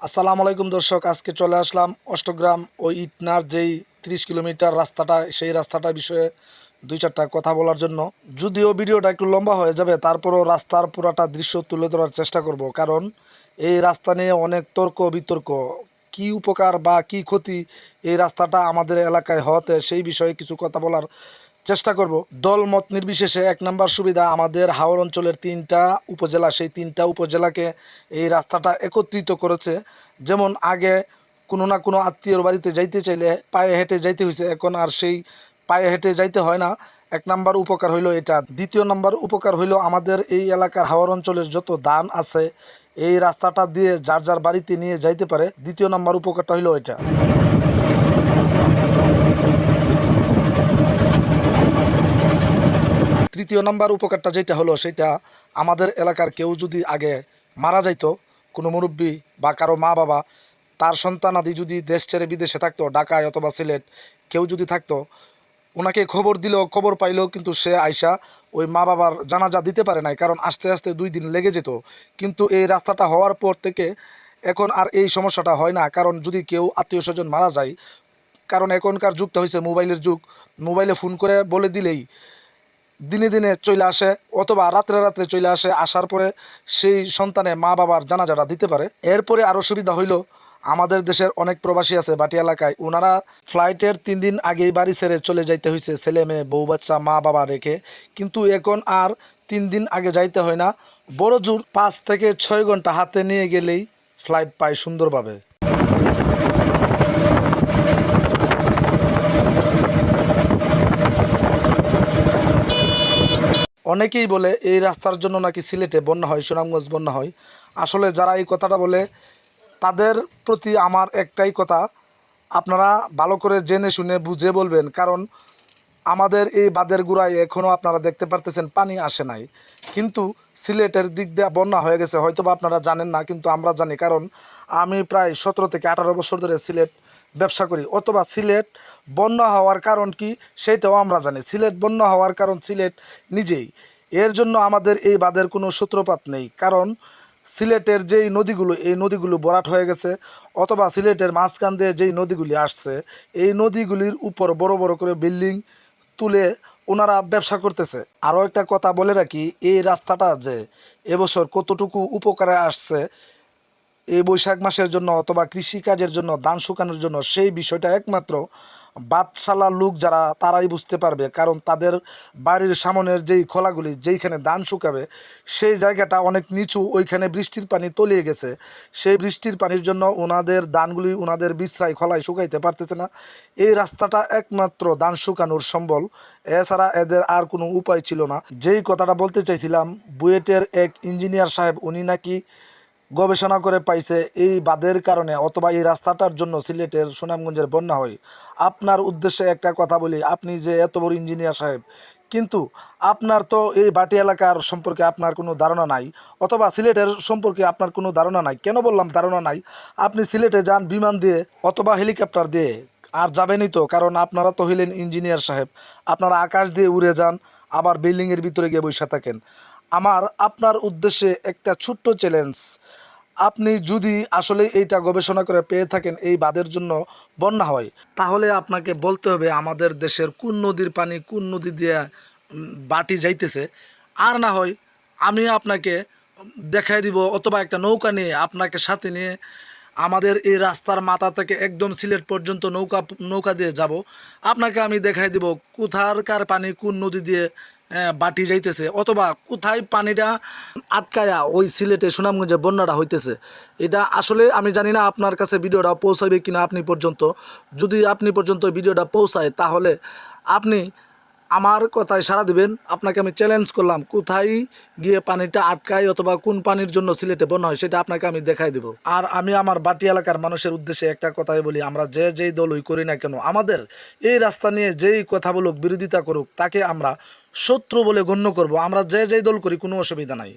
আসসালামু আলাইকুম দর্শক, আজকে চলে আসলাম অষ্টগ্রাম ও ইটনার যেই 30 কিলোমিটার রাস্তাটা, সেই রাস্তাটার বিষয়ে দুই চারটা কথা বলার জন্য। যদিও ভিডিওটা একটু লম্বা হয়ে যাবে, তারপরও রাস্তার পুরাটা দৃশ্য তুলে ধরার চেষ্টা করব, কারণ এই রাস্তা নিয়ে অনেক তর্ক বিতর্ক। কি উপকার বা কি ক্ষতি এই রাস্তাটা আমাদের এলাকায় হওয়াতে, সেই বিষয়ে কিছু কথা বলার চেষ্টা করব। দল মত নির্বিশেষে 1 নম্বর সুবিধা, আমাদের হাওর অঞ্চলের 3টা উপজেলা, সেই 3টা উপজেলাকে এই রাস্তাটা একত্রিত করেছে। যেমন আগে কোনো না কোনো আত্মীয়র বাড়িতে যাইতে চাইলে পায়ে হেঁটে যাইতে হয়েছে, এখন আর সেই পায়ে হেঁটে যাইতে হয় না। 1 নম্বর উপকার হইলো এটা। 2য় নম্বর উপকার হইলো, আমাদের এই এলাকার হাওর অঞ্চলের যত ধান আছে এই রাস্তাটা দিয়ে যার যার বাড়িতে নিয়ে যাইতে পারে। 2য় নম্বর উপকারটা হইলো এটা। 3য় নম্বর উপকারটা যেটা হলো, সেটা আমাদের এলাকার কেউ যদি আগে মারা যাইতো, কোনো মুরব্বী বা কারো মা বাবা, তার সন্তানাদি যদি দেশ ছেড়ে বিদেশে থাকতো, ঢাকায় অথবা সিলেট কেউ যদি থাকতো, ওনাকে খবর দিলেও, খবর পাইলেও কিন্তু সে আইসা ওই মা বাবার জানাজা দিতে পারে নাই, কারণ আস্তে আস্তে 2 দিন লেগে যেত। কিন্তু এই রাস্তাটা হওয়ার পর থেকে এখন আর এই সমস্যাটা হয় না, কারণ যদি কেউ আত্মীয় স্বজন মারা যায়, কারণ এখনকার যুগটা হয়েছে মোবাইলের যুগ, মোবাইলে ফোন করে বলে দিলেই দিনে দিনে চলে আসে, অথবা রাত্রে রাত্রে চলে আসে, আসার পরে সেই সন্তানে মা বাবার জানাজাটা দিতে পারে। এরপরে আরও সুবিধা হইল, আমাদের দেশের অনেক প্রবাসী আছে বাটি এলাকায়, ওনারা ফ্লাইটের 3 দিন আগেই বাড়ি ছেড়ে চলে যাইতে হয়েছে, ছেলে মেয়ে বউ বাচ্চা মা বাবা রেখে। কিন্তু এখন আর 3 দিন আগে যাইতে হয় না, বড় জোর 5 থেকে 6 ঘন্টা হাতে নিয়ে গেলেই ফ্লাইট পায় সুন্দরভাবে। অনেকেই বলে এই রাস্তার জন্য নাকি সিলেটে বন্যা হয়, সুনামগঞ্জ বন্যা হয়। আসলে যারা এই কথাটা বলে, তাদের প্রতি আমার একটাই কথা, আপনারা ভালো করে জেনে শুনে বুঝে বলবেন, কারণ আমাদের এই বাঁধের গোড়ায় এখনও আপনারা দেখতে পারতেছেন পানি আসে নাই, কিন্তু সিলেটের দিক দিয়ে বন্যা হয়ে গেছে। হয়তো বা আপনারা জানেন না, কিন্তু আমরা জানি, কারণ আমি প্রায় 17 থেকে 18 বছর ধরে সিলেট ব্যবসা করি। অথবা সিলেট বন্যা হওয়ার কারণ কি সেটাও আমরা জানি। সিলেট বন্যা হওয়ার কারণ সিলেট নিজেই। এর জন্য আমাদের এই বাঁধের কোনো সূত্রপাত নেই, কারণ সিলেটের যেই নদীগুলো, এই নদীগুলো ভরাট হয়ে গেছে, অথবা সিলেটের মাঝখান দিয়ে যেই নদীগুলি আসছে, এই নদীগুলির উপর বড় বড় করে বিল্ডিং তুলে ওনারা ব্যবসা করতেছে। আরও একটা কথা বলে রাখি, এই রাস্তাটা যে এবছর কতটুকু উপকারে আসছে এই বৈশাখ মাসের জন্য, অথবা কৃষিকাজের জন্য, ধান শুকানোর জন্য, সেই বিষয়টা একমাত্র বাদশালা লোক যারা, তারাই বুঝতে পারবে। কারণ তাদের বাড়ির সামনের যেই খোলাগুলি, যেইখানে ধান শুকাবে, সেই জায়গাটা অনেক নিচু, ওইখানে বৃষ্টির পানি তলিয়ে গেছে। সেই বৃষ্টির পানির জন্য ওনাদের ধানগুলি ওনাদের বিশ্রায় খোলায় শুকাইতে পারতেছে না। এই রাস্তাটা একমাত্র ধান শুকানোর সম্বল, এছাড়া এদের আর কোনো উপায় ছিল না। যেই কথাটা বলতে চাইছিলাম, বুয়েটের এক ইঞ্জিনিয়ার সাহেব, উনি নাকি গবেষণা করে পাইছে এই বাঁধের কারণে, অথবা এই রাস্তাটার জন্য সিলেটের সুনামগঞ্জের বন্যা হয়। আপনার উদ্দেশ্যে একটা কথা বলি, আপনি যে এত বড় ইঞ্জিনিয়ার সাহেব, কিন্তু আপনার তো এই বাটি এলাকার সম্পর্কে আপনার কোনো ধারণা নাই, অথবা সিলেটের সম্পর্কে আপনার কোনো ধারণা নাই। কেন বললাম ধারণা নাই? আপনি সিলেটে যান বিমান দিয়ে অথবা হেলিকপ্টার দিয়ে, আর যাবেনই তো, কারণ আপনারা তো হইলেন ইঞ্জিনিয়ার সাহেব। আপনারা আকাশ দিয়ে উড়ে যান, আবার বিল্ডিংয়ের ভিতরে গিয়ে বসে থাকেন। আমার আপনার উদ্দেশ্যে একটা ছোট্ট চ্যালেঞ্জ, আপনি যদি আসলে এইটা গবেষণা করে পেয়ে থাকেন এই বাঁধের জন্য বন্যা হয়, তাহলে আপনাকে বলতে হবে আমাদের দেশের কোন নদীর পানি কোন নদী দিয়ে বাটি যাইতেছে। আর না হয় আমি আপনাকে দেখাই দিব, অথবা একটা নৌকা নিয়ে আপনাকে সাথে নিয়ে আমাদের এই রাস্তার মাথা থেকে একদম সিলেট পর্যন্ত নৌকা নৌকা দিয়ে যাব। আপনাকে আমি দেখাই দিব কোথাকার পানি কোন নদী দিয়ে বাটি যাইতেছে, অথবা কোথায় পানিটা আটকায়া ওই সিলেটে সুনামগঞ্জে বন্যাটা হইতেছে। এটা আসলে আমি জানি না আপনার কাছে ভিডিওটা পৌঁছাবে কিনা আপনি পর্যন্ত। যদি আপনি পর্যন্ত ভিডিওটা পৌঁছায়, তাহলে আপনি আমার কথায় সাড়া দিবেন। আপনাকে আমি চ্যালেঞ্জ করলাম, কোথায় গিয়ে পানিটা আটকায়, অথবা কোন পানির জন্য সিলেটে বন্যা হয়, সেটা আপনাকে আমি দেখাই দেব। আর আমি আমার বাটি এলাকার মানুষের উদ্দেশ্যে একটা কথাই বলি, আমরা যে যেই দলই করি না কেন, আমাদের এই রাস্তা নিয়ে যেই কথা বলুক, বিরোধিতা করুক, তাকে আমরা শত্রু বলে গণ্য করব। আমরা যে যেই দল করি, কোনো অসুবিধা নাই।